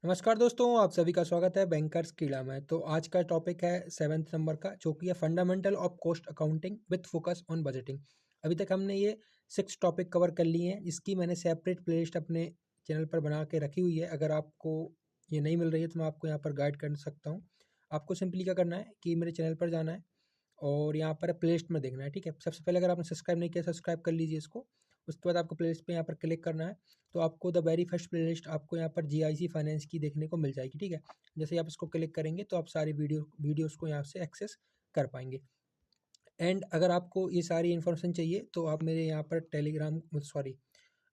नमस्कार दोस्तों, आप सभी का स्वागत है बैंकर्स कीड़ा में। तो आज का टॉपिक है 7th नंबर का, जो कि है fundamental of cost accounting with focus on budgeting. अभी तक हमने ये 6 टॉपिक कवर कर लिए हैं। इसकी मैंने सेपरेट प्लेलिस्ट अपने चैनल पर बना के रखी हुई है। अगर आपको ये नहीं मिल रही है तो मैं आपको यहाँ पर गाइड कर सकता हूँ। आपको सिंपली क्या करना है कि मेरे चैनल पर जाना है और यहाँ पर प्लेलिस्ट में देखना है, ठीक है। सबसे पहले अगर आपने सब्सक्राइब नहीं किया, सब्सक्राइब कर लीजिए इसको। उसके बाद आपको प्लेलिस्ट पे यहाँ पर क्लिक करना है, तो आपको द वेरी फर्स्ट प्लेलिस्ट आपको यहाँ पर जीआईसी फाइनेंस की देखने को मिल जाएगी, ठीक है। जैसे ही आप इसको क्लिक करेंगे तो आप सारी वीडियोस को यहाँ से एक्सेस कर पाएंगे। एंड अगर आपको ये सारी इन्फॉर्मेशन चाहिए तो आप मेरे यहाँ पर टेलीग्राम सॉरी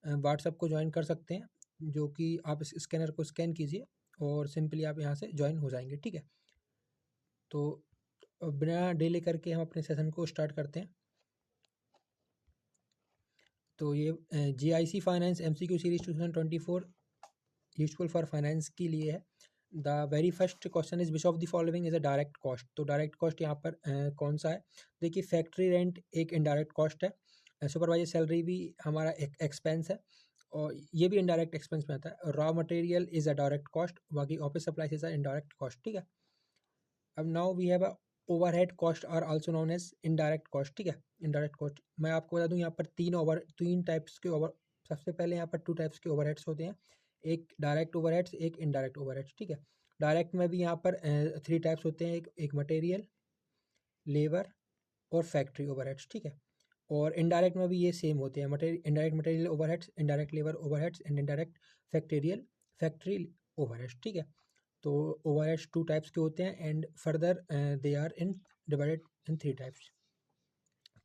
व्हाट्सएप को ज्वाइन कर सकते हैं, जो कि आप इस स्कैनर को स्कैन कीजिए और सिंपली आप यहाँ से ज्वाइन हो जाएंगे, ठीक है। तो बिना डिले करके हम अपने सेशन को स्टार्ट करते हैं। तो ये GIC finance MCQ series 2024 useful for finance के लिए है। The very first question is which of the following is a direct cost. तो डायरेक्ट कॉस्ट यहाँ पर कौन सा है? देखिए, फैक्ट्री रेंट एक इनडायरेक्ट कॉस्ट है। सुपरवाइजर सैलरी भी हमारा एक एक्सपेंस है और ये भी इनडायरेक्ट एक्सपेंस में आता है। Raw material is a direct cost, बाकी office supplies is a indirect cost, ठीक है। अब now we have a overhead cost are also known as indirect cost, ठीक है। इनडायरेक्ट कॉस्ट मैं आपको बता दूं, यहाँ पर तीन टाइप्स के ओवर सबसे पहले यहाँ पर 2 टाइप्स के ओवरहेड्स होते हैं। एक डायरेक्ट ओवरहेड्स, एक इनडायरेक्ट ओवरहेड्स, ठीक है। डायरेक्ट में भी यहाँ पर 3 टाइप्स होते हैं, एक मटेरियल, लेबर और फैक्ट्री ओवरहेड्स, ठीक है। और इनडायरेक्ट में भी ये सेम होते हैं, indirect material overheads, indirect labour overheads and indirect factory overheads, ठीक है। तो ओवरहेड्स 2 टाइप्स के होते हैं and further they are in divided in 3 types.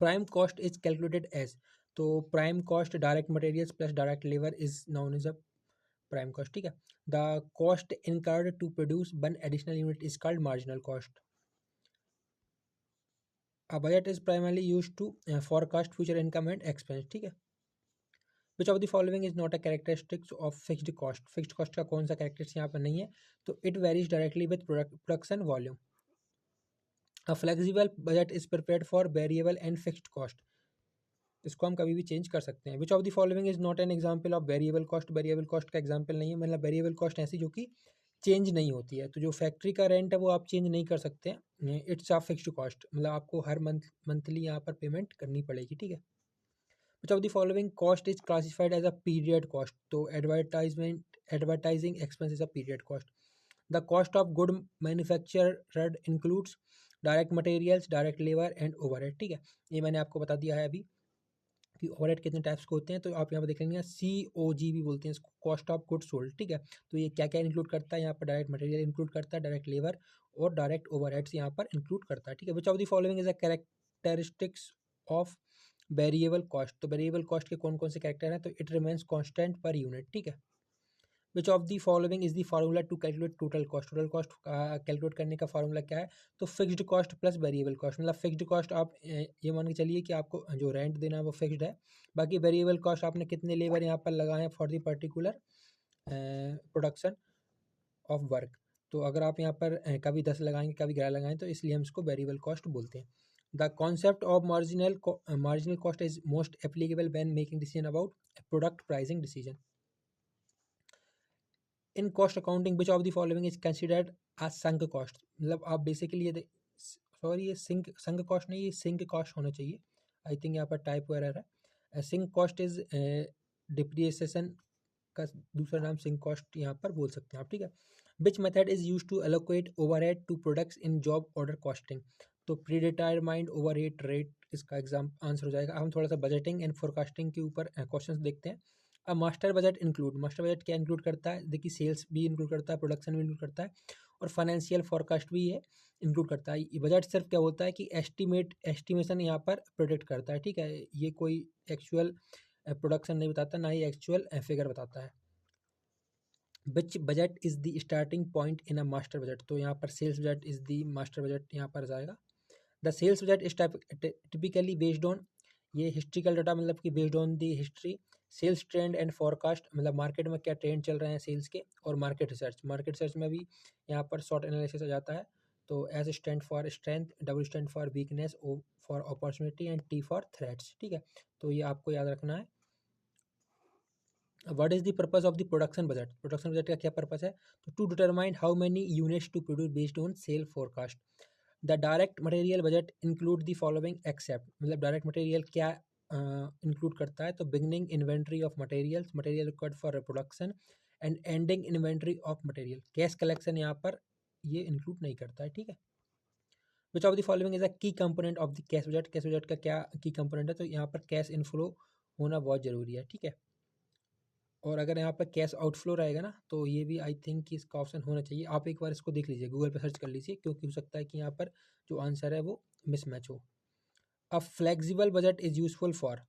Prime cost is calculated as, तो prime cost direct materials plus direct labour is known as a prime cost, ठीक है। The cost incurred to produce one additional unit is called marginal cost. A budget is primarily used to forecast future income and expense, ठीक है। Which of the following is not a characteristics of fixed cost. Fixed cost का कौन सा characteristics यहाँ पर नहीं है? तो it varies directly with production volume. A flexible budget is prepared for variable and fixed cost. इसको हम कभी भी चेंज कर सकते हैं। विच of the following is not an example of variable cost. Variable cost का एग्जाम्पल नहीं है, मतलब वेरिएबल कॉस्ट ऐसी जो कि चेंज नहीं होती है। तो जो फैक्ट्री का रेंट है वो आप चेंज नहीं कर सकते हैं, इट्स अ फिक्स्ड कॉस्ट, मतलब आपको हर मंथली यहाँ पर पेमेंट करनी पड़ेगी, ठीक है। Which of the following cost is classified as a period cost. तो advertising expense is a period cost. The cost of good manufactured includes direct materials, direct labour and overhead, ठीक है। ये मैंने आपको बता दिया है अभी कि ओवरहेड कितने टाइप्स के होते हैं। तो आप यहाँ पर देख लेंगे COG भी बोलते हैं इसको, कॉस्ट ऑफ गुड सोल्ड, ठीक है। तो ये क्या क्या इंक्लूड करता है? यहाँ पर डायरेक्ट मटेरियल इंक्लूड करता है, डायरेक्ट लेबर और डायरेक्ट ओवरहेड्स यहाँ पर इंक्लूड करता है, ठीक है। Which of the following is a characteristics of variable cost. तो वेरिएबल कॉस्ट के कौन कौन से कैरेक्टर हैं? तो it remains constant per unit, ठीक है। Which of the following is the formula to calculate total cost. Total cost calculate करने का फार्मूला क्या है? तो fixed cost plus variable cost, मतलब फिक्स्ड कॉस्ट आप ये मान के चलिए कि आपको जो रेंट देना है वो फिक्स्ड है। बाकी वेरिएबल कॉस्ट आपने कितने लेबर यहाँ पर लगाए हैं for the particular production of work. तो अगर आप यहाँ पर कभी 10 लगाएंगे, कभी 11 लगाएंगे, तो इसलिए हम इसको वेरिएबल कॉस्ट बोलते हैं। The concept of marginal cost is most applicable when making decision about product pricing decision. In cost accounting which of the following is considered a sunk cost. मतलब आप बेसिकली ये सॉरी, ये sunk cost नहीं, ये sink cost होना चाहिए। I think यहाँ पर टाइप एरर है। सिंक कॉस्ट इज डिप्रिसिएशन का दूसरा नाम सिंक कॉस्ट यहाँ पर बोल सकते हैं आप, ठीक है। Which method is use to allocate overhead to products in job order costing. तो प्री डिटरमाइंड ओवरहेड रेट इसका एग्जाम आंसर हो जाएगा। हम थोड़ा सा बजटिंग एंड फोरकास्टिंग के ऊपर क्वेश्चंस देखते हैं। अब master budget include, master budget क्या इंक्लूड करता है? देखिए, सेल्स भी इंक्लूड करता है, प्रोडक्शन भी इंक्लूड करता है और फाइनेंशियल फोरकास्ट भी है इंक्लूड करता है। ये बजट सिर्फ क्या होता है कि एस्टिमेशन यहाँ पर प्रोडिक्ट करता है, ठीक है। ये कोई एक्चुअल प्रोडक्शन नहीं बताता, ना ही एक्चुअल फिगर बताता है। Which budget is the starting point in a master budget. तो यहाँ पर sales budget is the master budget यहाँ पर जाएगा। The sales budget is typically based on, ये हिस्ट्रिकल डाटा, मतलब कि based on the history, sales trend and forecast, मतलब मार्केट में क्या ट्रेंड चल रहे हैं सेल्स के, और मार्केट रिसर्च में भी यहाँ पर शॉर्ट एनालिसिस आ जाता है। तो S stand for strength, W stand for weakness, O for opportunity and T for threats, ठीक है। तो ये आपको याद रखना है। What is the purpose of the production budget का क्या पर्पस है? तो to determine how many units to produce based on sale forecast. The direct material budget include the following except, मतलब डायरेक्ट मटेरियल क्या इंक्लूड करता है? तो beginning inventory of materials, material required for production, and ending inventory of material. Cash collection यहाँ पर ये include नहीं करता है, ठीक है। Which of the following is a key component of the cash budget, cash budget का क्या की कंपोनेंट है? तो यहाँ पर कैश इनफ्लो होना बहुत जरूरी है, ठीक है। और अगर यहाँ पर कैश आउटफ्लो रहेगा ना, तो ये भी आई थिंक कि इसका ऑप्शन होना चाहिए। आप एक बार इसको देख लीजिए, गूगल पे सर्च कर लीजिए, क्योंकि हो सकता है कि यहाँ पर जो आंसर है वो मिसमैच हो। A flexible budget is useful for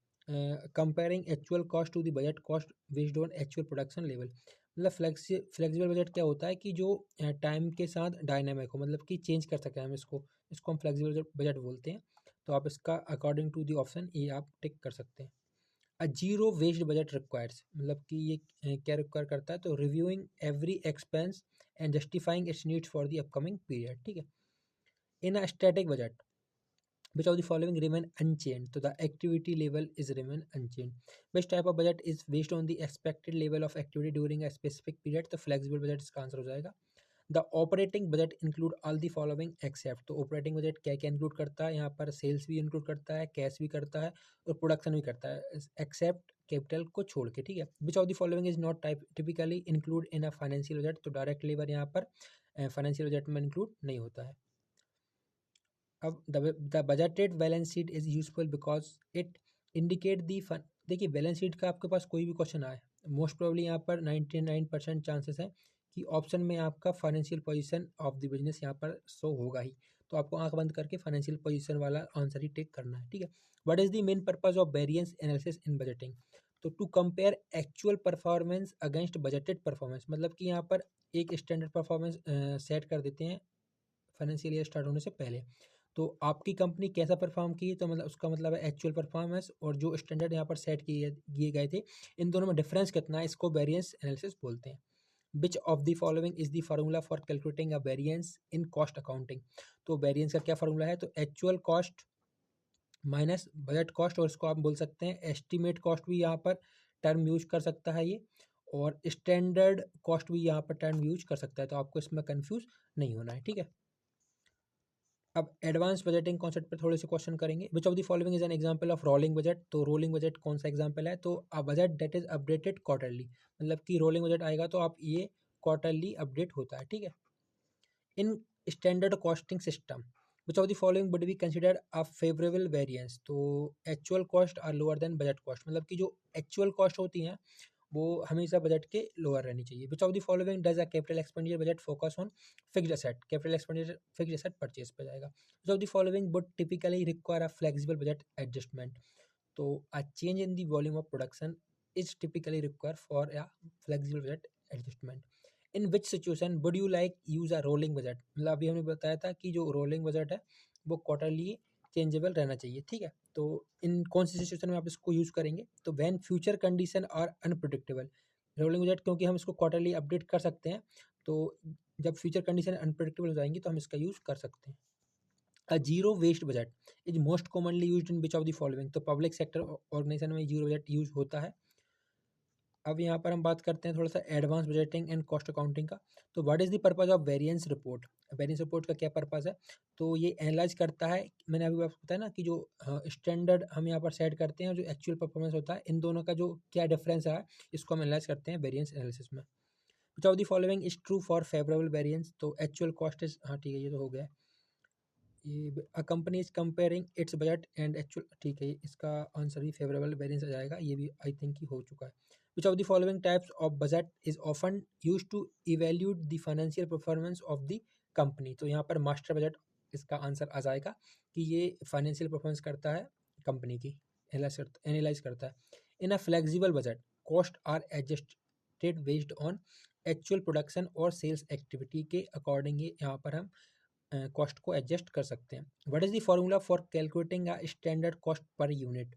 comparing actual cost to the budget cost based on actual production level. मतलब फ्लेक्सिबल बजट क्या होता है कि जो टाइम के साथ डायनामिक हो, मतलब कि चेंज कर सकें हम इसको, इसको हम फ्लेक्सिबल बजट बोलते हैं। तो आप इसका अकॉर्डिंग टू द ऑप्शन ये आप टिक कर सकते हैं। A zero waste budget requires, मतलब कि ये क्या रिक्वायर करता है? तो reviewing every expense and justifying its needs for the upcoming period, ठीक है। In a static budget which of the following remain unchanged? So the activity level is remain unchanged. Which type of budget is based on the expected level of activity during a specific period? तो flexible budget इसका answer हो जाएगा। The operating budget include all the following except, तो operating budget क्या क्या include करता है? यहाँ पर सेल्स भी इंक्लूड करता है, कैश भी करता है, और प्रोडक्शन भी करता है, एक्सेप्ट कैपिटल को छोड़ के, ठीक है। Which of the following is not type typically include in a financial budget? तो डायरेक्ट लेबर यहाँ पर फाइनेंशियल बजट में इंक्लूड नहीं होता है। अब the budgeted balance sheet is useful because it indicate the fun. देखिए बैलेंस शीट का आपके पास कोई भी क्वेश्चन आए, मोस्ट प्रोबेबली यहाँ पर 99% चांसेस है कि ऑप्शन में आपका financial position of the business यहाँ पर शो होगा ही। तो आपको आंख बंद करके फाइनेंशियल पोजीशन वाला आंसर ही टेक करना है, ठीक है। What is the main purpose of variance analysis in budgeting? तो to compare actual performance against budgeted performance, मतलब कि यहाँ पर एक स्टैंडर्ड परफॉर्मेंस सेट कर देते हैं फाइनेंशियल ईयर स्टार्ट होने से पहले। तो आपकी कंपनी कैसा परफॉर्म की, तो मतलब उसका मतलब है एक्चुअल परफॉर्मेंस और जो स्टैंडर्ड यहाँ पर सेट किए गए थे, इन दोनों में डिफरेंस कितना है, इसको वेरिएंस एनालिसिस बोलते हैं। विच of the following is the formula for calculating a variance in cost accounting? तो वेरिएंस का क्या फार्मूला है? तो actual cost minus budget cost, और इसको आप बोल सकते हैं एस्टिमेट कॉस्ट भी यहाँ पर टर्म यूज कर सकता है ये, और स्टैंडर्ड कॉस्ट भी यहाँ पर टर्म यूज कर सकता है। तो आपको इसमें कंफ्यूज नहीं होना है, ठीक है। अब एडवांस बजटिंग कॉन्सेप्ट पे थोड़े से क्वेश्चन करेंगे। विच of the following is an example of rolling budget? तो रोलिंग बजट कौन सा एग्जांपल है? तो a budget that is updated quarterly, मतलब कि रोलिंग बजट आएगा तो आप ये क्वार्टरली अपडेट होता है, ठीक है। In standard costing system which of the following would be considered a favourable variance? तो actual cost are lower than budget cost, मतलब कि जो एक्चुअल कॉस्ट होती हैं वो हमेशा बजट के लोअर रहनी चाहिए। Which of the following does a capital expenditure budget focus on fixed asset? Capital expenditure fixed asset purchase पे जाएगा। Which of the following would typically require a flexible budget adjustment? तो a change in the volume of production is typically require for a flexible budget adjustment. In which situation would you like use a rolling budget? मतलब अभी हमने बताया था कि जो rolling budget है वो क्वार्टरली चेंजेबल रहना चाहिए, ठीक है। तो इन कौन सी सिचुएशन में आप इसको यूज़ करेंगे? तो when future condition are unpredictable. Rolling budget क्योंकि हम इसको क्वार्टरली अपडेट कर सकते हैं, तो जब फ्यूचर कंडीशन अनप्रिडिक्टेबल हो जाएंगी तो हम इसका यूज़ कर सकते हैं। A zero waste budget is most commonly used in which of the following? तो पब्लिक सेक्टर ऑर्गेनाइजेशन में जीरो बजट यूज होता है। अब यहाँ पर हम बात करते हैं थोड़ा सा advance budgeting and cost accounting का। तो what is the purpose of variance report? Variance report का क्या पर्पस है? तो ये एनालाइज करता है, मैंने अभी आपको बताया ना कि जो स्टैंडर्ड हम यहाँ पर सेट करते हैं और जो एक्चुअल परफॉर्मेंस होता है, इन दोनों का जो क्या डिफरेंस है इसको हम एनालाइज करते हैं वेरिएंस एनालिसिस में। विच of the following is true for favourable variance? तो एक्चुअल कॉस्ट इज, हाँ ठीक है ये तो हो गया। ये अ company is comparing it's budget and actual, ठीक है इसका आंसर भी फेवरेबल वेरिएंस आ जाएगा, ये भी आई थिंक ही हो चुका है। Which of the following types of budget is often use to evaluate the financial performance of the company? तो यहाँ पर मास्टर बजट इसका आंसर आ जाएगा कि ये फाइनेंशियल परफॉर्मेंस करता है कंपनी की, एनालाइज करता है। In a flexible budget cost are adjusted based on actual production और सेल्स एक्टिविटी के अकॉर्डिंग यहाँ पर हम कॉस्ट को एडजस्ट कर सकते हैं। What is the formula for calculating a standard cost per unit?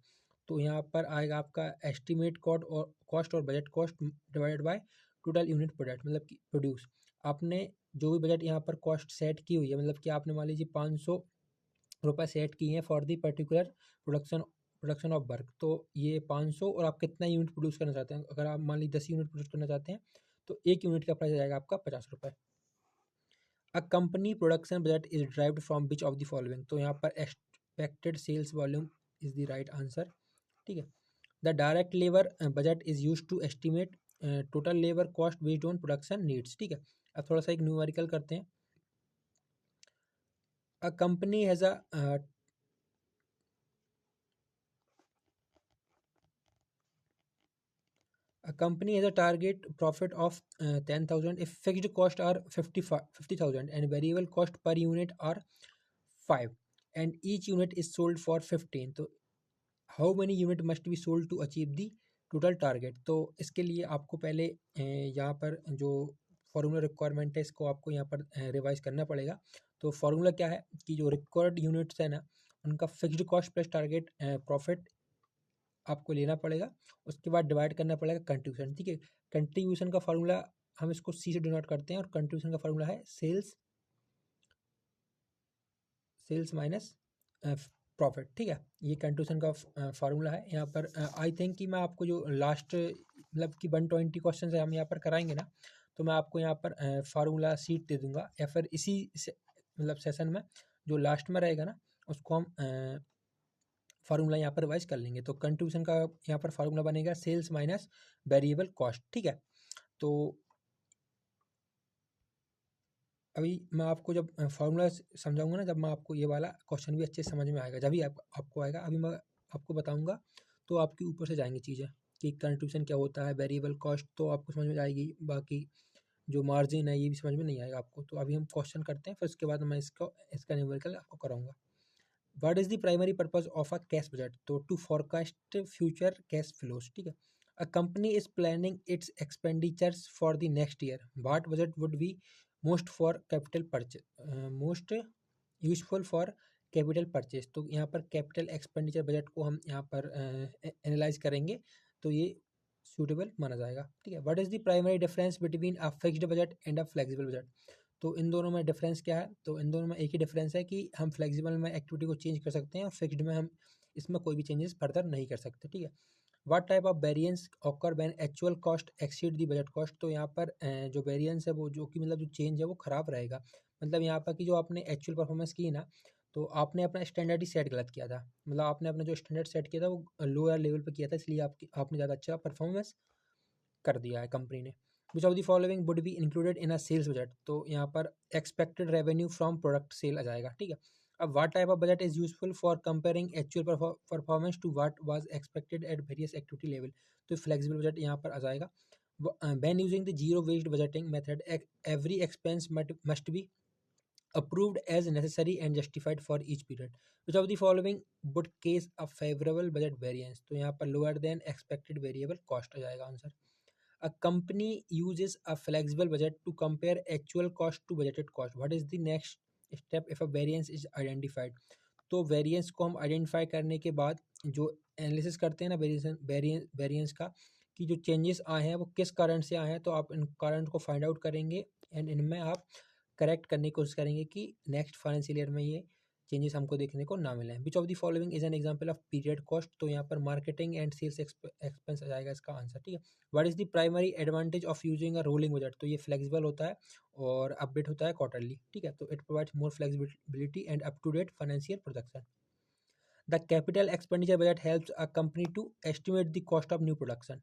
तो यहाँ पर आएगा आपका एस्टिमेट कॉस्ट और budget cost divided by total unit product, मतलब कि प्रोड्यूस। आपने जो भी बजट यहाँ पर कॉस्ट सेट की हुई है, मतलब कि आपने मान लीजिए 500 रुपये सेट किए हैं for the particular production production of work, तो ये 500 और आप कितना यूनिट प्रोड्यूस करना चाहते हैं। अगर आप मान लीजिए 10 यूनिट प्रोड्यूस करना चाहते हैं तो 1 यूनिट का प्राइस आ जाएगा आपका 50 रुपये। A company production budget is derived from which of the following, तो यहाँ पर expected sales volume is the right answer. ठीक है। The direct labour budget is use to estimate total labour cost based on production needs. ठीक है। अब थोड़ा सा एक न्यूमेरिकल करते हैं। A company has a company has a target profit of 10,000 if fixed cost are 50,000 and variable cost per unit are 5 and each unit is sold for 15, तो how many unit must be sold to achieve the total target। तो इसके लिए आपको पहले यहाँ पर जो formula requirement है इसको आपको यहाँ पर रिवाइज करना पड़ेगा। तो फॉर्मूला क्या है कि जो रिक्वायर्ड यूनिट्स है ना उनका fixed cost plus target profit आपको लेना पड़ेगा, उसके बाद डिवाइड करना पड़ेगा कंट्रीब्यूशन। ठीक है। कंट्रीब्यूशन का फार्मूला हम इसको सी से डिनोट करते हैं और कंट्रीब्यूशन का फार्मूला है सेल्स माइनस प्रॉफिट। ठीक है। ये कंट्रीब्यूशन का फार्मूला है। यहाँ पर आई थिंक कि मैं आपको जो लास्ट मतलब कि 120 क्वेश्चन है हम यहाँ पर कराएंगे ना, तो मैं आपको यहाँ पर फार्मूला शीट दे दूंगा या फिर इसी मतलब सेशन में जो लास्ट में रहेगा ना उसको हम फार्मूला यहाँ पर रिवाइज कर लेंगे। तो कंट्रीब्यूशन का यहाँ पर फार्मूला बनेगा सेल्स माइनस वेरिएबल कॉस्ट। ठीक है। तो अभी मैं आपको जब फार्मूला समझाऊंगा ना, जब मैं आपको ये वाला क्वेश्चन भी अच्छे से समझ में आएगा, जब भी आपको आएगा। अभी मैं आपको बताऊंगा तो आपके ऊपर से जाएंगी चीज़ें कि कंट्रीब्यूशन क्या होता है, वेरिएबल कॉस्ट तो आपको समझ में आएगी, बाकी जो मार्जिन है ये भी समझ में नहीं आएगा आपको। तो अभी हम क्वेश्चन करते हैं, फिर उसके बाद मैं इसका न्यूमेरिकल आपको कराऊंगा। What is the primary purpose of a cash budget, तो to forecast future cash flows. ठीक है। A company is planning its expenditures for the next year, what budget would be most for capital purchase most useful for capital purchase. तो यहाँ पर capital expenditure budget को हम यहाँ पर analyse करेंगे तो ये सूटेबल माना जाएगा। ठीक है। What is the primary difference between a fixed budget and a flexible budget, तो इन दोनों में डिफरेंस क्या है, तो इन दोनों में एक ही डिफरेंस है कि हम फ्लेक्सिबल में एक्टिविटी को चेंज कर सकते हैं और फिक्स्ड में हम इसमें कोई भी चेंजेस फर्दर नहीं कर सकते। ठीक है। What type of variance occur when actual cost exceed the budget cost, तो यहाँ पर जो वेरिएंस है वो जो कि मतलब जो चेंज है वो खराब रहेगा। मतलब यहाँ पर कि जो आपने एक्चुअल परफॉर्मेंस की ना, तो आपने अपना स्टैंडर्ड ही सेट गलत किया था, मतलब आपने अपना जो स्टैंडर्ड सेट किया था वो लोअर लेवल पर किया था, इसलिए आपने ज़्यादा अच्छा परफॉर्मेंस कर दिया है कंपनी ने। Which of the following would be included in a sales budget, तो यहाँ पर expected revenue from product sale आ जाएगा। ठीक है। अब what type of budget is useful for comparing actual performance to what was expected at various activity level, तो flexible budget यहाँ पर आ जाएगा। When using the zero based budgeting method every expense must be approved as necessary and justified for each period, which of the following would case a favorable budget variance, तो यहाँ पर lower than expected variable cost आ जाएगा answer. A company uses a flexible budget to compare actual cost to budgeted cost, what is the next step if a variance is identified, तो variance को हम identify करने के बाद जो analysis करते हैं ना वेरिएंस का कि जो चेंजेस आए हैं वो किस कारण से आए हैं, तो आप इन कारण को फाइंड आउट करेंगे एंड इनमें आप करेक्ट करने की कोशिश करेंगे कि नेक्स्ट फाइनेंशियल ईयर में ये चेंजेस हमको देखने को ना मिलें। विच of the following is an example of period cost, तो यहाँ पर मार्केटिंग एंड सेल्स एक्सपेंस आ जाएगा इसका आंसर। ठीक है। What is the primary advantage of using a rolling budget, तो ये फ्लेक्सिबल होता है और अपडेट होता है क्वार्टरली। ठीक है। तो it provides more flexibility and up to date financial production. The capital expenditure budget helps a company to estimate the cost of new production.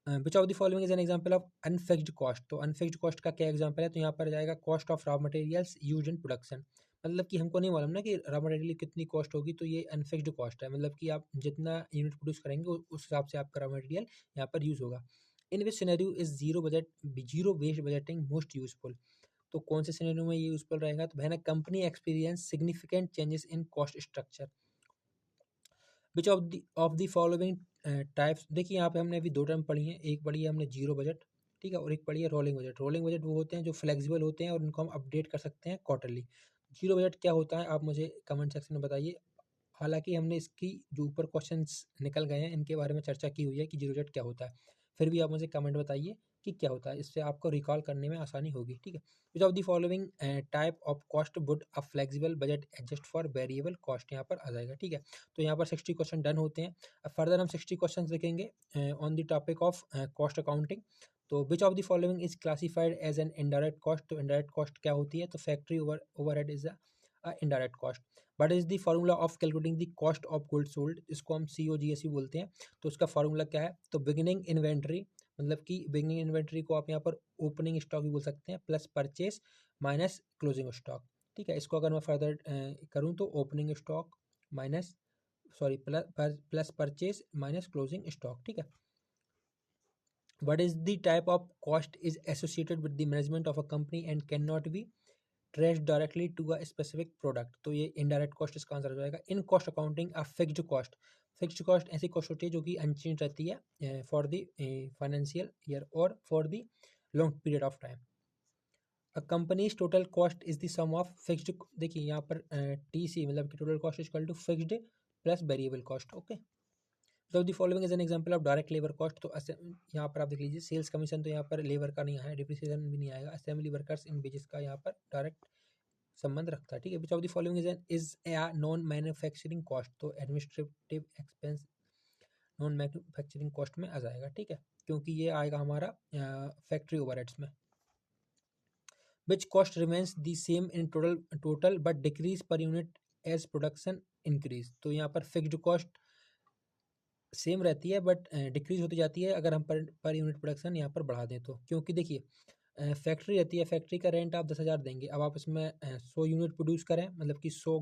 Which of the following is an example of unfixed cost, तो unfixed cost का क्या example है, तो यहाँ पर जाएगा cost of raw materials used in production, मतलब कि हमको नहीं मालूम ना कि रॉ मटेरियल कितनी कॉस्ट होगी, तो ये अनफिक्स्ड कॉस्ट है, मतलब कि आप जितना यूनिट प्रोड्यूस करेंगे उस हिसाब से आपका रॉ मटेरियल यहाँ पर यूज़ होगा। In which scenario is zero based budgeting most useful, तो कौन से सिनेरियो में ये यूजफुल रहेगा, तो वह company experience significant changes in cost structure. Which of the following types, देखिए यहाँ पे हमने अभी दो टर्म पढ़ी हैं, एक पढ़ी है हमने जीरो बजट, ठीक है, और एक पढ़ी है रोलिंग बजट। रोलिंग बजट वो होते हैं जो फ्लेक्सिबल होते हैं और उनको हम अपडेट कर सकते हैं क्वार्टरली। जीरो बजट क्या होता है आप मुझे कमेंट सेक्शन में बताइए। हालांकि हमने इसकी जो ऊपर क्वेश्चंस निकल गए हैं इनके बारे में चर्चा की हुई है कि जीरो बजट क्या होता है, फिर भी आप मुझे कमेंट बताइए कि क्या होता है, इससे आपको रिकॉल करने में आसानी होगी, ठीक है। Which of the following type of cost would a flexible budget adjust for variable cost, यहाँ पर आ जाएगा, ठीक है। तो यहाँ पर 60 क्वेश्चन डन होते हैं। अब फर्दर हम 60 क्वेश्चन देखेंगे on the topic of cost accounting. तो which of the following is classified as an indirect cost, तो इनडायरेक्ट कॉस्ट क्या होती है, तो factory overhead is a indirect cost. But is the formula of calculating the cost of goods sold, इसको हम COGS बोलते हैं। तो उसका फॉर्मूला क्या है, तो बिगिनिंग इन्वेंट्री, मतलब कि बिगिनिंग इन्वेंट्री को आप यहाँ पर ओपनिंग स्टॉक भी बोल सकते हैं, plus purchase minus closing stock, ठीक है। इसको अगर मैं फर्दर करूँ तो opening stock minus sorry plus purchase minus closing stock, ठीक है। What is the type of cost is associated with the management of a company and cannot be traced directly to a specific product, तो ये indirect cost इसका answer हो जाएगा। In cost accounting a fixed cost ऐसी cost होती है जो कि अनचेंज रहती है फॉर द फाइनेंशियल ईयर और for the long period of time. A company's total cost is the sum of fixed, देखिए यहाँ पर TC मतलब कि total cost is equal to fixed plus variable cost, okay. तो the following is an example of direct labour cost, तो यहाँ पर आप देख लीजिए, सेल्स कमीशन तो यहाँ पर लेबर का नहीं आया, डिप्रिसिएशन भी नहीं आएगा, असेंबली वर्कर्स इन वेजेस का यहाँ पर डायरेक्ट संबंध रखता है, ठीक है। Which of the following is a non manufacturing cost, तो administrative expense non manufacturing cost में आ जाएगा, ठीक है, क्योंकि ये आएगा हमारा फैक्ट्री ओवरहेड्स में। Which cost remains the same in total but decrease per unit as production increase, तो यहाँ पर फिक्स्ड कॉस्ट सेम रहती है बट डिक्रीज होती जाती है अगर हम पर यूनिट प्रोडक्शन यहाँ पर बढ़ा दें तो, क्योंकि देखिए फैक्ट्री रहती है, फैक्ट्री का रेंट आप 10,000 देंगे, अब आप इसमें 100 यूनिट प्रोड्यूस करें, मतलब कि 100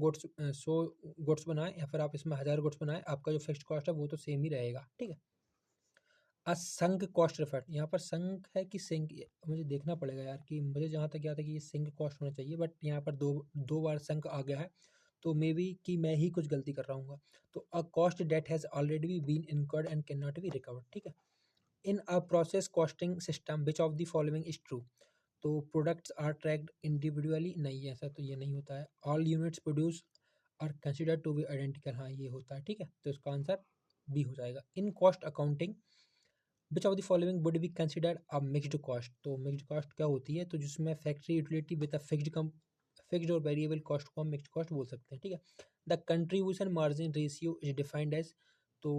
गुड्स बनाएं, या फिर आप इसमें 1000 गुड्स बनाएं, आपका जो फिक्स्ड कॉस्ट है वो तो सेम ही रहेगा, ठीक है। असंक कॉस्ट रिफर, यहाँ पर संक है कि सिंक, मुझे देखना पड़ेगा यार, कि मुझे जहाँ तक याद है कि ये सिंक कॉस्ट होना चाहिए, बट यहाँ पर दो बार संक आ गया है, तो मे बी कि मैं ही कुछ गलती कर रहा हूँ। तो a cost that has already been incurred and can not be recovered, ठीक है। In a process costing system which of the following is true, तो प्रोडक्ट्स आर ट्रैक्ड इंडिविजुअली, नहीं ऐसा तो ये नहीं होता है। All units produce are consider to be identical, हाँ ये होता है, ठीक है, तो इसका आंसर बी हो जाएगा। In cost accounting which of the following would be considered a mixed cost, तो मिक्स्ड कॉस्ट क्या होती है, तो जिसमें factory utility with a fixed और वेरिएबल कॉस्ट को हम मिक्स्ड कॉस्ट बोल सकते हैं, ठीक है। The contribution margin ratio is defined as, तो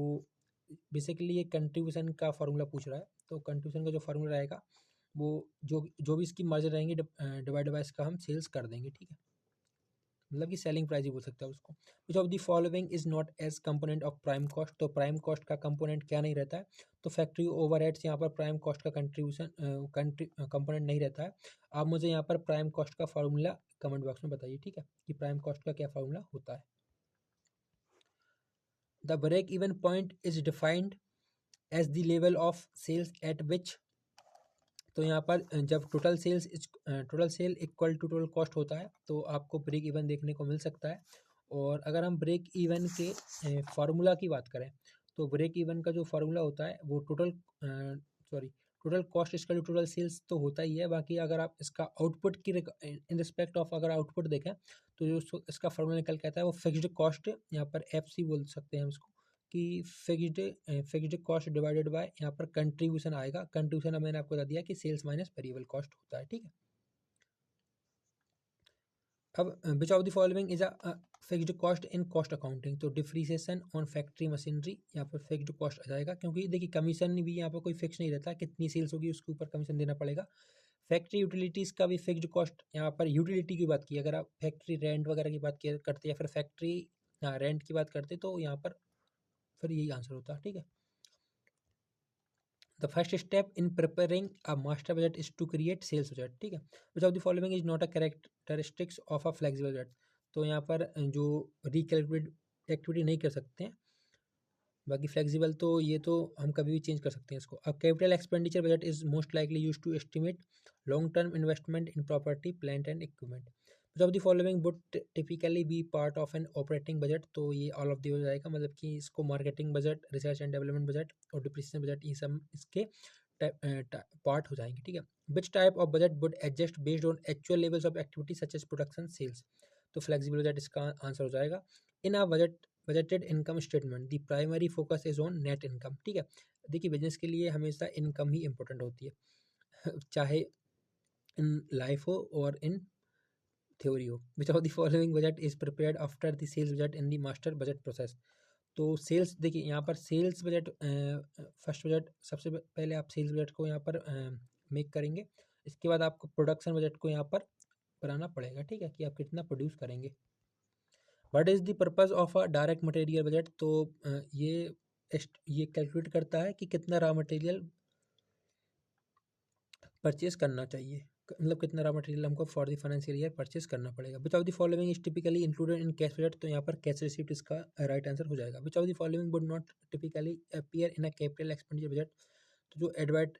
बेसिकली ये कंट्रीब्यूशन का फार्मूला पूछ रहा है, तो कंट्रीब्यूशन का जो फार्मूला रहेगा वो जो भी इसकी मार्जिन रहेंगे डिवाइड बाय इसका हम सेल्स कर देंगे, ठीक है, मतलब कि सेलिंग प्राइस ही बोल सकते हैं उसको। Which of the following is not as component of prime cost, तो प्राइम कॉस्ट का कंपोनेंट क्या नहीं रहता है, तो फैक्ट्री ओवरहेड्स यहाँ पर प्राइम कॉस्ट का कंट्रीब्यूशन कंपोनेंट नहीं रहता है। आप मुझे यहाँ पर प्राइम कॉस्ट का फार्मूला कमेंट बॉक्स में बताइए, ठीक है, कि प्राइम कॉस्ट का क्या फार्मूला होता है। The break even point is defined as the level of sales at which, तो यहाँ पर जब total sale equal to total cost होता है तो आपको ब्रेक इवन देखने को मिल सकता है। और अगर हम ब्रेक इवन के फार्मूला की बात करें, तो ब्रेक इवन का जो फार्मूला होता है वो टोटल कॉस्ट इसका जो टोटल सेल्स तो होता ही है, बाकी अगर आप इसका आउटपुट की इन रिस्पेक्ट ऑफ अगर आउटपुट देखें तो जो इसका फार्मूला निकल के आता है वो फिक्स्ड कॉस्ट, यहाँ पर FC बोल सकते हैं हम इसको, कि फिक्स्ड कॉस्ट डिवाइडेड बाय यहाँ पर कंट्रीब्यूशन आएगा। कंट्रीब्यूशन मैंने आपको बता दिया कि सेल्स माइनस वेरिएबल कॉस्ट होता है, ठीक है। अब which of the following is a fixed cost in cost accounting, तो डिप्रिसिएशन ऑन फैक्ट्री मशीनरी यहाँ पर फिक्स्ड कॉस्ट आ जाएगा, क्योंकि देखिए कमीशन भी यहाँ पर कोई फिक्स नहीं रहता, कितनी सेल्स होगी उसके ऊपर कमीशन देना पड़ेगा। फैक्ट्री यूटिलिटीज़ का भी फिक्स्ड कॉस्ट, यहाँ पर यूटिलिटी की बात की, अगर आप फैक्ट्री रेंट वगैरह की बात करते या फिर फैक्ट्री रेंट की बात करते तो यहाँ पर फिर यही आंसर होता, ठीक है। The first step in preparing a master budget is to create sales budget, ठीक है। Which of the following is not a characteristics of a flexible budget, तो यहाँ पर जो रिकैलकुलेट एक्टिविटी नहीं कर सकते हैं, बाकी फ्लेक्सिबल तो ये तो हम कभी भी चेंज कर सकते हैं इसको। अब capital expenditure budget is most likely use to estimate long term investment in property plant and equipment. Which of the following would typically be part of an operating budget, तो ये ऑल ऑफ दी हो जाएगा, मतलब कि इसको marketing budget, research and development budget और depreciation budget ये सब इसके पार्ट हो जाएंगे, ठीक है। Which type of budget would adjust based on actual levels of activity such as production sales, तो फ्लेक्सिबल बजट इसका आंसर हो जाएगा। In a budgeted income statement the primary focus is on net income, ठीक है। देखिए business के लिए हमेशा इनकम ही इंपॉर्टेंट होती है। चाहे इन लाइफ हो और इन थ्योरी हो। Which of the following budget is prepared after the sales budget in the master budget process. तो सेल्स देखिए यहाँ पर सेल्स बजट, फर्स्ट बजट सबसे पहले आप सेल्स बजट को यहाँ पर मेक करेंगे। इसके बाद आपको प्रोडक्शन बजट को यहाँ पर बनाना पड़ेगा, ठीक है, कि आप कितना प्रोड्यूस करेंगे। What is the purpose of a direct material budget. तो ये कैलकुलेट करता है कि कितना रॉ मटेरियल परचेज करना चाहिए, मतलब कितना रॉ मटेरियल हमको for the financial year purchase करना पड़ेगा। विच of the following is typically included in cash budget. तो यहाँ पर कैश रिसिप्ट इसका राइट आंसर हो जाएगा। Which of the following would not typically appear in a capital expenditure budget. तो जो एडवर्ट,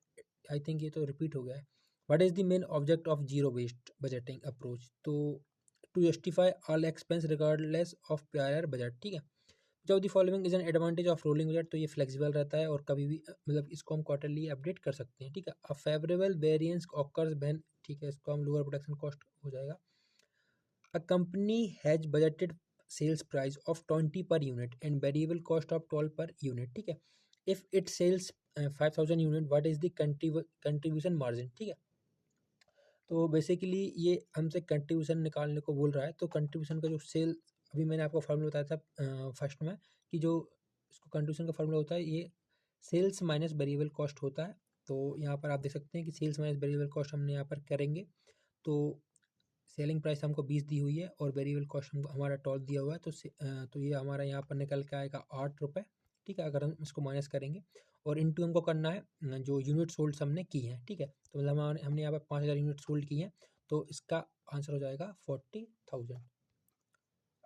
आई थिंक ये तो रिपीट हो गया है। What is the main object of zero based budgeting approach. तो to justify all expense regardless of prior budget, ठीक है। जो the following is an advantage of rolling budget. तो ये फ्लेक्सिबल रहता है और कभी भी मतलब इसको हम क्वार्टरली अपडेट कर सकते हैं, ठीक है। A favourable variance occurs when, ठीक है, इसको हम लोअर प्रोडक्शन कॉस्ट हो जाएगा। A company has budgeted sales price of 20 per unit and variable cost of 12 per unit, ठीक है। If it sales 5000 unit, what is the contribution margin, ठीक है। तो बेसिकली ये हमसे कंट्रीब्यूशन निकालने को बोल रहा है। तो कंट्रीब्यूशन का जो सेल, अभी मैंने आपको फार्मूला बताया था फर्स्ट में, कि जो इसको कंट्रीब्यूशन का फार्मूला होता है ये सेल्स माइनस वेरिएबल कॉस्ट होता है। तो यहाँ पर आप देख सकते हैं कि सेल्स माइनस वेरिएबल कॉस्ट हमने यहाँ पर करेंगे। तो सेलिंग प्राइस हमको 20 दी हुई है और वेरिएबल कॉस्ट हमको हमारा 12 दिया हुआ है। तो ये हमारा यहाँ पर निकल के आएगा 8 रुपये, ठीक है, अगर हम इसको माइनस करेंगे। और इंटू हमको करना है जो यूनिट सोल्ड हमने की हैं, ठीक है। तो मतलब हमने यहाँ पर 5000 यूनिट सोल्ड की हैं, तो इसका आंसर हो जाएगा 40,000।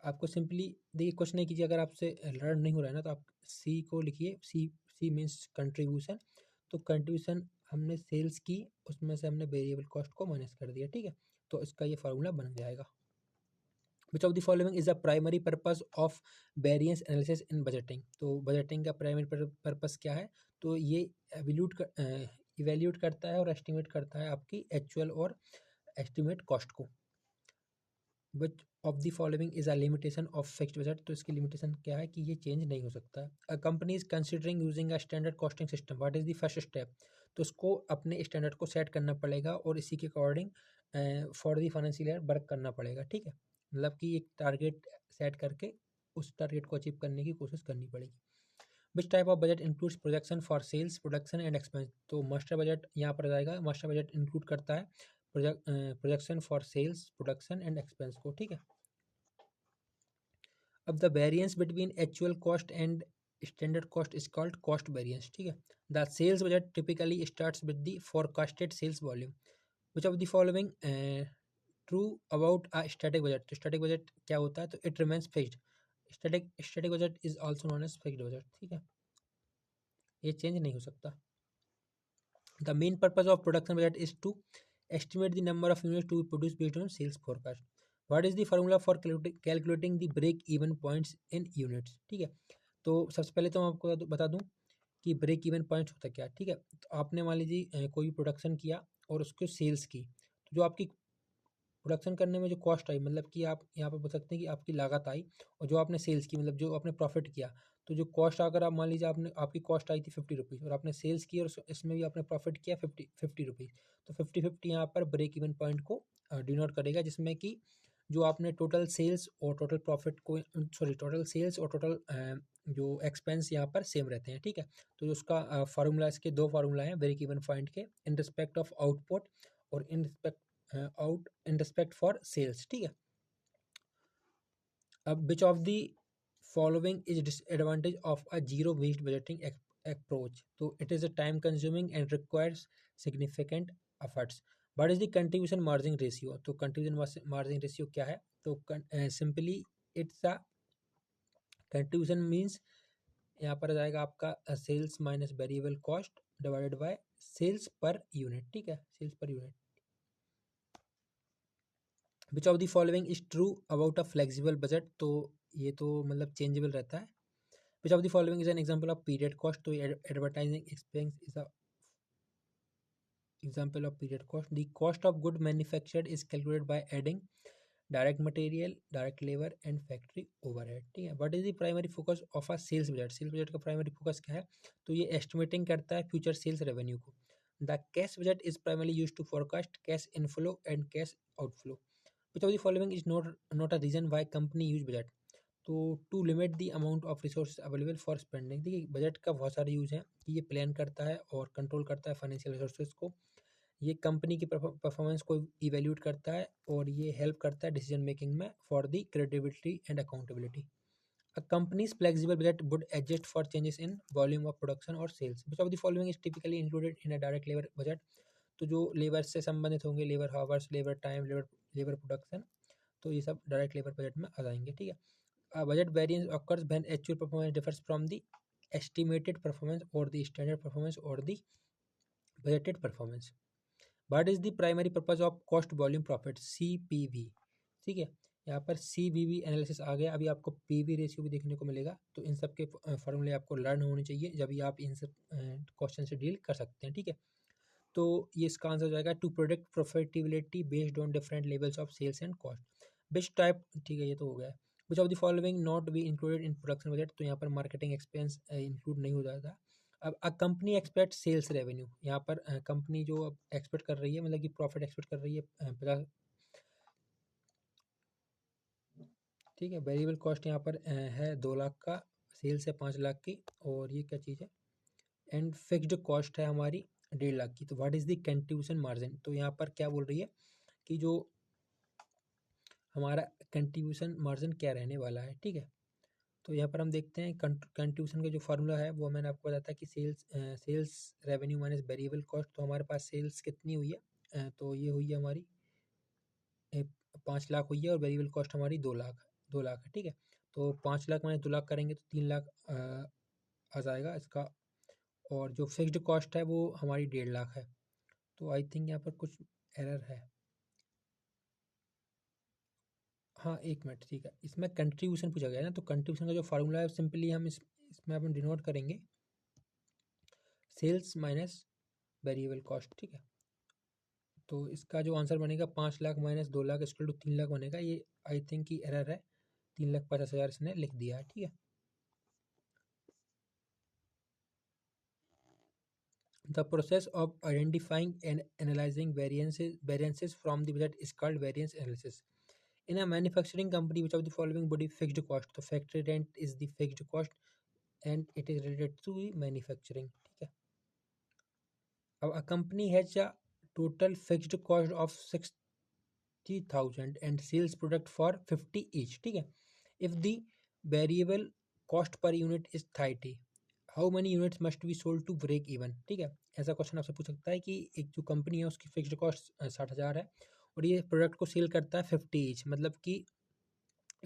आपको सिंपली देखिए, कुछ नहीं कीजिए, अगर आपसे लर्न नहीं हो रहा है ना, तो आप सी को लिखिए। C means contribution. तो कंट्रीब्यूशन हमने सेल्स की, उसमें से हमने वेरिएबल कॉस्ट को माइनस कर दिया, ठीक है। तो इसका ये फार्मूला बन जाएगा। Which of the following is a primary purpose of variance analysis in budgeting. तो बजटिंग का प्राइमरी पर्पस क्या है। तो ये इवेल्यूट करता है और एस्टिमेट करता है आपकी एक्चुअल और एस्टिमेट कॉस्ट को। विच of the following is a limitation of fixed budget. तो इसकी लिमिटेशन क्या है कि ये चेंज नहीं हो सकता है। A company is considering using a standard costing system, what is the first step. तो उसको अपने स्टैंडर्ड को सेट करना पड़ेगा और इसी के according for the financial year work करना पड़ेगा, ठीक है। मतलब कि एक टारगेट सेट करके उस टारगेट को अचीव करने की कोशिश करनी पड़ेगी। Which type of budget includes projection for sales, production and expense. तो मास्टर बजट यहाँ पर जाएगा। मास्टर बजट इंक्लूड करता है projection for sales, production and expense को, ठीक है। अब the variance between actual cost and standard cost is called cost variance, ठीक है। The sales budget typically starts with the forecasted sales volume. Which of the following true about a static budget. तो static budget क्या होता है, तो it remains fixed. Static budget is also known as fixed budget, ठीक है, ये change नहीं हो सकता। The main purpose of production budget is to estimate the number of units to be produced based on sales forecast. What is the formula for calculating the break even points in units, ठीक है। तो सबसे पहले तो मैं आपको बता दूं कि ब्रेक इवन पॉइंट होता क्या है, ठीक है। तो आपने मान लीजिए कोई प्रोडक्शन किया और उसको सेल्स की, तो जो आपकी प्रोडक्शन करने में जो कॉस्ट आई, मतलब कि आप यहाँ पे बोल सकते हैं कि आपकी लागत आई, और जो आपने सेल्स की, मतलब जो आपने प्रॉफिट किया, तो जो कॉस्ट, अगर आप मान लीजिए आपने आपकी कॉस्ट आई थी 50 रुपीज़ और आपने सेल्स की और इसमें भी आपने प्रॉफिट किया 50 रुपीज़, तो 50-50 यहाँ पर ब्रेक इवन पॉइंट को डिनोट करेगा, जिसमें कि जो आपने टोटल सेल्स और टोटल प्रॉफिट को, सॉरी, टोटल सेल्स और टोटल जो एक्सपेंस यहाँ पर सेम रहते हैं, ठीक है। तो जो उसका फार्मूला, इसके दो फार्मूला हैं ब्रेक इवन पॉइंट के, इन रिस्पेक्ट ऑफ आउटपुट और इन रिस्पेक्ट फॉर सेल्स, ठीक है। अब which of the following is disadvantage of a zero based budgeting approach. तो it is a time consuming and requires significant efforts. What is the contribution margin ratio. तो contribution margin ratio क्या है, तो simply it's a contribution means, यहाँ पर जाएगा आपका sales minus variable cost divided by sales per unit, ठीक है, sales per unit. Which of the following is true about a flexible budget. तो ये तो मतलब चेंजेबल रहता है। Which of the following is an example of period cost. तो advertising expense is a example of period cost. The cost of good manufactured is calculated by adding direct material, direct labor and factory overhead, ठीक है। What is the primary focus of a sales budget. Sales budget का primary focus क्या है, तो ये estimating करता है future sales revenue को। The cash budget is primarily use to forecast cash inflow and cash outflow. Which of the following is not a reason why company use budget. तो to limit the amount of resource available for spending. देखिए budget का बहुत सारे use हैं कि ये plan करता है और कंट्रोल करता है फाइनेंशियल रिसोर्सेज को. ये कंपनी की परफॉर्मेंस को इवेल्यूट करता है और ये हेल्प करता है डिसीजन मेकिंग में for the credibility and accountability. A company's flexible budget would adjust for changes in volume of production or sales. Which of the following is typically included in a direct labor budget? तो जो labour से संबंधित होंगे, labour hours, labour time, labour production, तो ये सब direct labour budget में आ जाएंगे. ठीक है. Budget variance occurs when actual performance differs from the estimated performance or the standard performance or the budgeted performance. What is the primary purpose of cost volume profit, CPV? ठीक है. यहाँ पर CVV analysis आ गया. अभी आपको PV ratio भी देखने को मिलेगा. तो इन सब के फॉर्मूले आपको लर्न होने चाहिए जब भी आप इन सब क्वेश्चन से डील कर सकते हैं. ठीक है. तो ये इसका आंसर हो जाएगा to product profitability based on different levels of sales and cost. Which type, ठीक है ये तो हो गया. Which of the following not be included in production budget. तो यहाँ पर मार्केटिंग एक्सपेंस इंक्लूड नहीं हो जाता. अब a company expect sales revenue. यहाँ पर कंपनी जो एक्सपेक्ट कर रही है, मतलब कि प्रॉफिट एक्सपेक्ट कर रही है 50. ठीक है. वेरिएबल कॉस्ट यहाँ पर है 2 लाख का, सेल्स है 5 लाख की, और ये क्या चीज़ है, एंड फिक्स्ड कॉस्ट है हमारी 1.5 लाख की. तो what is the contribution margin. तो यहाँ पर क्या बोल रही है कि जो हमारा कंट्रीब्यूशन मार्जिन क्या रहने वाला है. ठीक है. तो यहाँ पर हम देखते हैं कंट्रीब्यूशन का जो फार्मूला है वो मैंने आपको बताया था कि sales revenue minus variable cost. तो हमारे पास सेल्स कितनी हुई है, तो ये हुई है हमारी 5 लाख हुई है, और वेरिएबल कॉस्ट हमारी 2 लाख है. ठीक है. तो 5 लाख माइनस 2 लाख करेंगे तो 3 लाख आ जाएगा इसका, और जो फिक्स्ड कॉस्ट है वो हमारी 1.5 लाख है. तो आई थिंक यहाँ पर कुछ एरर है. हाँ एक मिनट. ठीक है. इसमें कंट्रीब्यूशन पूछा गया है ना, तो कंट्रीब्यूशन का जो फार्मूला है सिंपली हम इसमें अपन डिनोट करेंगे सेल्स माइनस वेरिएबल कॉस्ट. ठीक है. तो इसका जो आंसर बनेगा 5 लाख माइनस 2 लाख इसको टू 3 लाख बनेगा. ये आई थिंक की एरर है. 3,50,000 इसने लिख दिया है. ठीक है. The process of identifying and analyzing variances from the budget is called variance analysis. In a manufacturing company, which of the following would be fixed cost? The factory rent is the fixed cost and it is related to the manufacturing. ठीक है. अब a company has a total fixed cost of 60,000 and sales product for 50 each. ठीक है. If the variable cost per unit is 30, how many units must be sold to break even. ठीक है. ऐसा question आपसे पूछ सकता है कि एक जो कंपनी है उसकी फिक्स्ड कॉस्ट 60,000 है और ये प्रोडक्ट को सेल करता है 50 ईच, मतलब कि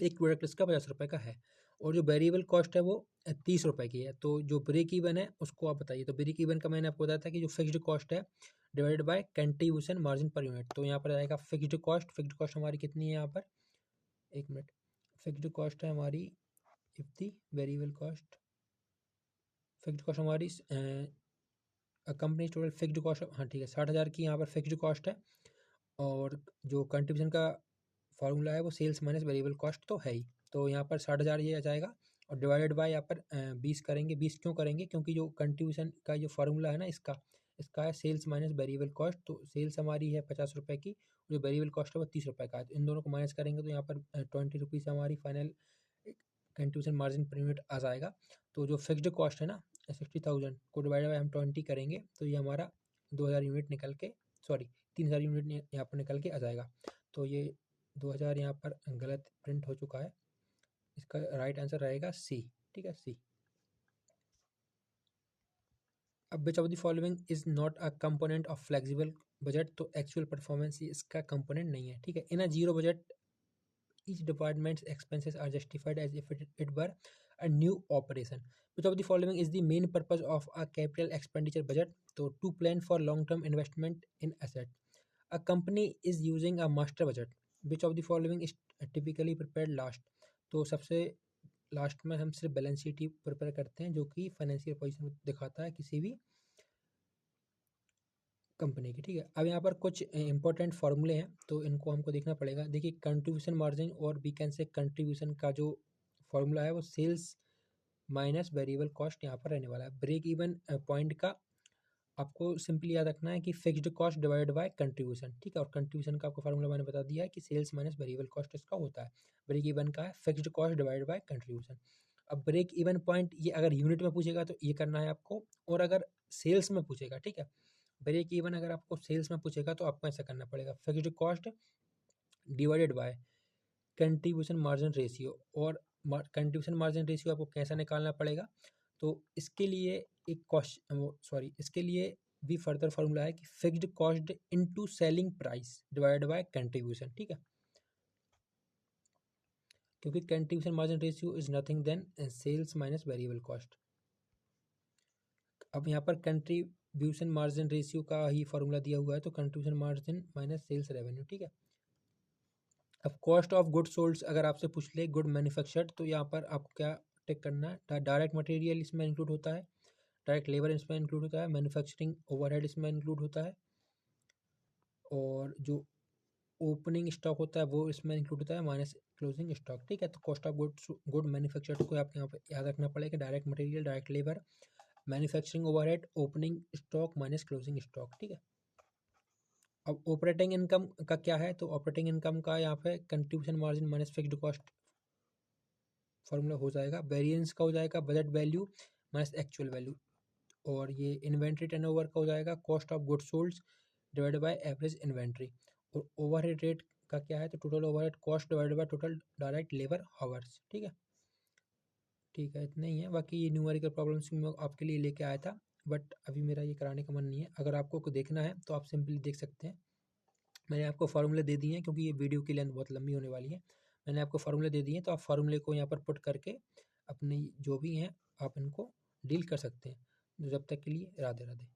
एक प्रोडक्ट इसका 50 रुपये का है, और जो वेरिएबल कॉस्ट है वो 30 रुपये की है. तो जो ब्रेक इवन है उसको आप बताइए. तो ब्रेक इवन का मैंने आपको बताया था कि जो फिक्स्ड कॉस्ट है divided by contribution margin per unit. तो यहाँ पर आएगा फिक्स्ड कॉस्ट हमारी कितनी है यहाँ पर, एक मिनट. फिक्स्ड कॉस्ट है हमारी if the variable cost, fixed cost हमारी कंपनी टोटल फिक्स्ड कॉस्ट, हाँ ठीक है, 60,000 की यहाँ पर फिक्स्ड कॉस्ट है, और जो कंट्रीब्यूशन का फार्मूला है वो सेल्स माइनस वेरिएबल कॉस्ट तो है ही. तो यहाँ पर 60,000 ये आ जाएगा, और डिवाइडेड बाय यहाँ पर 20 करेंगे. 20 क्यों करेंगे, क्योंकि जो कंट्रीब्यूशन का जो फार्मूला है ना इसका इसका है सेल्स माइनस वेरिएबल कॉस्ट. तो सेल्स हमारी है 50 रुपये की, जो वेरिएबल कॉस्ट है वो 30 रुपये का है. तो इन दोनों को माइनस करेंगे तो यहाँ पर 20 रुपीज़ हमारी final contribution margin per unit आ जाएगा. तो जो फिक्स्ड कॉस्ट है ना 60,000 को डिवाइड बाय हम 20 करेंगे तो ये हमारा 2,000 यूनिट निकल के, सॉरी 3,000 यूनिट यहाँ पर निकल के आ जाएगा. तो ये 2,000 यहाँ पर गलत प्रिंट हो चुका है. इसका राइट आंसर रहेगा सी. ठीक है, सी. अब which of the following is not a component of flexible budget. तो एक्चुअल परफॉर्मेंस इसका कंपोनेंट नहीं है. ठीक है. In a zero budget each department's expenses are justified as if it were a new operation. Which of the following is the main purpose of a capital expenditure budget? So to plan for long-term investment in asset. A company is using a master budget. Which of the following is typically prepared last? तो सबसे last में हम सिर्फ balance sheet ही prepare करते हैं जो कि financial position दिखाता है किसी भी कंपनी की. ठीक है. अब यहाँ पर कुछ इंपॉर्टेंट फार्मूले हैं तो इनको हमको देखना पड़ेगा. देखिए कंट्रीब्यूशन मार्जिन और वी कैन से कंट्रीब्यूशन का जो फार्मूला है वो सेल्स माइनस वेरिएबल कॉस्ट यहाँ पर रहने वाला है. ब्रेक इवन पॉइंट का आपको सिंपली याद रखना है कि fixed cost divided by contribution, ठीक है। और कंट्रीब्यूशन का आपको फार्मूला मैंने बता दिया है कि सेल्स माइनस वेरिएबल कॉस्ट इसका होता है। ब्रेक इवन का है fixed cost divided by contribution. अब ब्रेक इवन पॉइंट ये अगर यूनिट में पूछेगा तो ये करना है आपको, और अगर सेल्स में पूछेगा, ठीक है, ब्रेक इवन अगर आपको सेल्स में पूछेगा तो आपको ऐसा करना पड़ेगा, fixed cost divided by contribution margin ratio. और कंट्रीब्यूशन मार्जिन रेशियो आपको कैसा निकालना पड़ेगा, तो इसके लिए एक इसके लिए भी फर्दर फार्मूला है कि fixed cost into selling price divided by contribution, ठीक है। क्योंकि contribution margin ratio is nothing than sales minus variable cost. अब यहाँ पर कंट्रीब्यूशन मार्जिन रेशियो का ही फॉर्मूला दिया हुआ है, तो contribution margin minus sales revenue, ठीक है। अब कॉस्ट ऑफ गुड सोल्ड अगर आपसे पूछ ले गुड मैन्युफैक्चर्ड, तो यहाँ पर आपको क्या टिक करना है, डायरेक्ट मटेरियल इसमें इंक्लूड होता है, डायरेक्ट लेबर इसमें इंक्लूड होता है, मैन्युफैक्चरिंग ओवरहेड इसमें इंक्लूड होता है, और जो ओपनिंग स्टॉक होता है वो इसमें इंक्लूड होता है माइनस क्लोजिंग स्टॉक, ठीक है। तो कॉस्ट ऑफ गुड मैन्युफैक्चर्ड को आपको यहाँ पर याद रखना पड़ेगा, direct material, direct labour, manufacturing overhead, opening stock minus closing stock, ठीक है। अब ऑपरेटिंग इनकम का क्या है, तो ऑपरेटिंग इनकम का यहाँ पे contribution margin minus fixed cost formula हो जाएगा। वेरिएंस का हो जाएगा budget value minus actual value, और ये इन्वेंट्री टर्नओवर का हो जाएगा cost of goods sold divided by average inventory. और ओवरहेड रेट का क्या है, तो total overhead cost divided by total direct labour hours, ठीक है। ठीक है, इतना ही है। बाकी ये न्यूमेरिकल प्रॉब्लम्स मैं आपके लिए लेके आया था, बट अभी मेरा ये कराने का मन नहीं है। अगर आपको देखना है तो आप सिंपली देख सकते हैं, मैंने आपको फार्मूले दे दिए हैं, क्योंकि ये वीडियो की लेंथ बहुत लंबी होने वाली है। मैंने आपको फार्मूले दे दिए हैं, तो आप फार्मूले को यहाँ पर पुट करके अपने जो भी हैं आप इनको डील कर सकते हैं। जब तक के लिए राधे राधे।